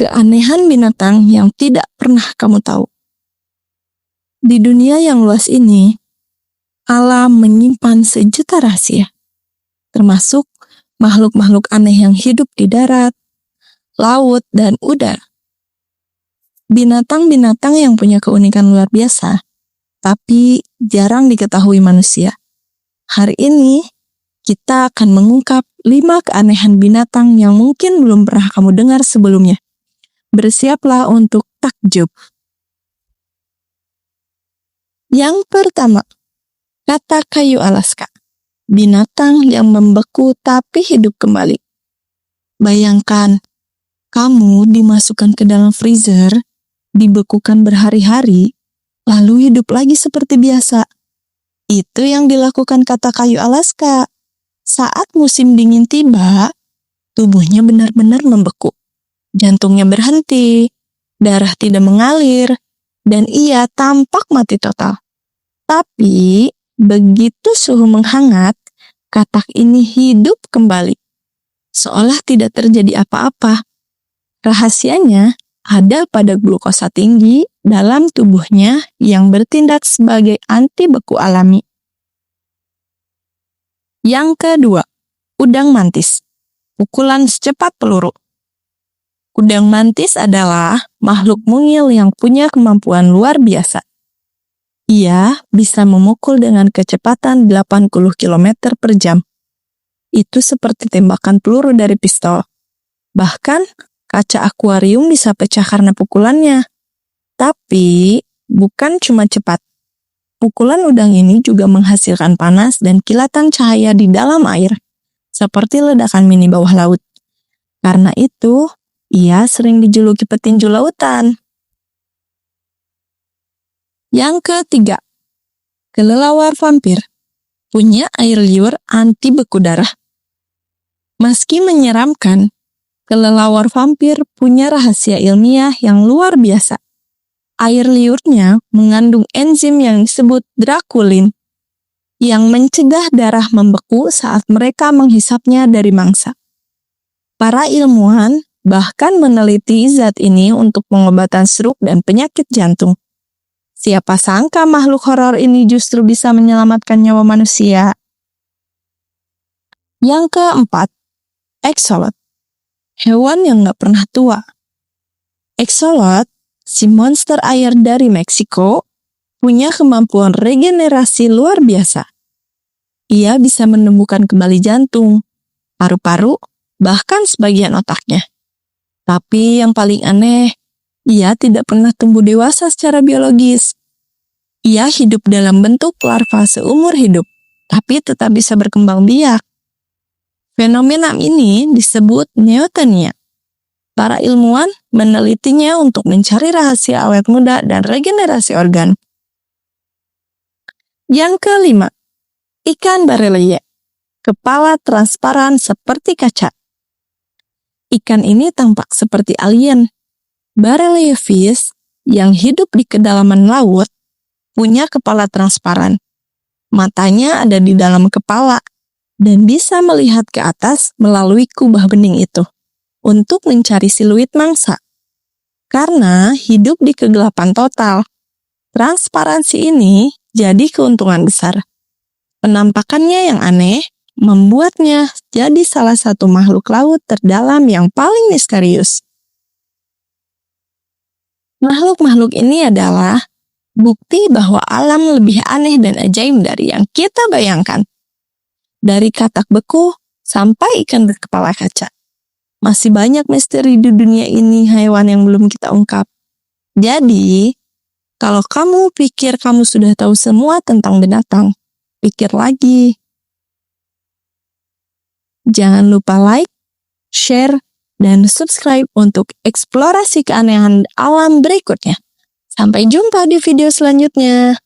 Keanehan binatang yang tidak pernah kamu tahu. Di dunia yang luas ini, alam menyimpan sejuta rahasia, termasuk makhluk-makhluk aneh yang hidup di darat, laut, dan udara. Binatang-binatang yang punya keunikan luar biasa, tapi jarang diketahui manusia. Hari ini, kita akan mengungkap 5 keanehan binatang yang mungkin belum pernah kamu dengar sebelumnya. Bersiaplah untuk takjub. Yang pertama, katak kayu Alaska. Binatang yang membeku tapi hidup kembali. Bayangkan, kamu dimasukkan ke dalam freezer, dibekukan berhari-hari, lalu hidup lagi seperti biasa. Itu yang dilakukan katak kayu Alaska. Saat musim dingin tiba, tubuhnya benar-benar membeku. Jantungnya berhenti, darah tidak mengalir, dan ia tampak mati total. Tapi, begitu suhu menghangat, katak ini hidup kembali. Seolah tidak terjadi apa-apa. Rahasianya ada pada glukosa tinggi dalam tubuhnya yang bertindak sebagai anti beku alami. Yang kedua, udang mantis. Pukulan secepat peluru. Udang mantis adalah makhluk mungil yang punya kemampuan luar biasa. Ia bisa memukul dengan kecepatan 80 km per jam. Itu seperti tembakan peluru dari pistol. Bahkan, kaca akuarium bisa pecah karena pukulannya. Tapi, bukan cuma cepat. Pukulan udang ini juga menghasilkan panas dan kilatan cahaya di dalam air, seperti ledakan mini bawah laut. Karena itu, ia sering dijuluki petinju lautan. Yang ketiga, kelelawar vampir. Punya air liur anti beku darah. Meski menyeramkan, kelelawar vampir punya rahasia ilmiah yang luar biasa. Air liurnya mengandung enzim yang disebut drakulin, yang mencegah darah membeku saat mereka menghisapnya dari mangsa. Para ilmuwan bahkan meneliti zat ini untuk pengobatan stroke dan penyakit jantung. Siapa sangka makhluk horor ini justru bisa menyelamatkan nyawa manusia. Yang keempat, axolotl. Hewan yang gak pernah tua. Axolotl, si monster air dari Meksiko, punya kemampuan regenerasi luar biasa. Ia bisa menumbuhkan kembali jantung, paru-paru, bahkan sebagian otaknya. Tapi yang paling aneh, ia tidak pernah tumbuh dewasa secara biologis. Ia hidup dalam bentuk larva seumur hidup, tapi tetap bisa berkembang biak. Fenomena ini disebut neotenia. Para ilmuwan menelitinya untuk mencari rahasia awet muda dan regenerasi organ. Yang kelima, ikan bareleye. Kepala transparan seperti kaca. Ikan ini tampak seperti alien. Bareleye fish yang hidup di kedalaman laut punya kepala transparan. Matanya ada di dalam kepala dan bisa melihat ke atas melalui kubah bening itu untuk mencari siluet mangsa. Karena hidup di kegelapan total, transparansi ini jadi keuntungan besar. Penampakannya yang aneh membuatnya jadi salah satu makhluk laut terdalam yang paling misterius. Makhluk-makhluk ini adalah bukti bahwa alam lebih aneh dan ajaib dari yang kita bayangkan. Dari katak beku sampai ikan berkepala kaca. Masih banyak misteri di dunia ini hewan yang belum kita ungkap. Jadi, kalau kamu pikir kamu sudah tahu semua tentang binatang, pikir lagi. Jangan lupa like, share, dan subscribe untuk eksplorasi keanehan alam berikutnya. Sampai jumpa di video selanjutnya.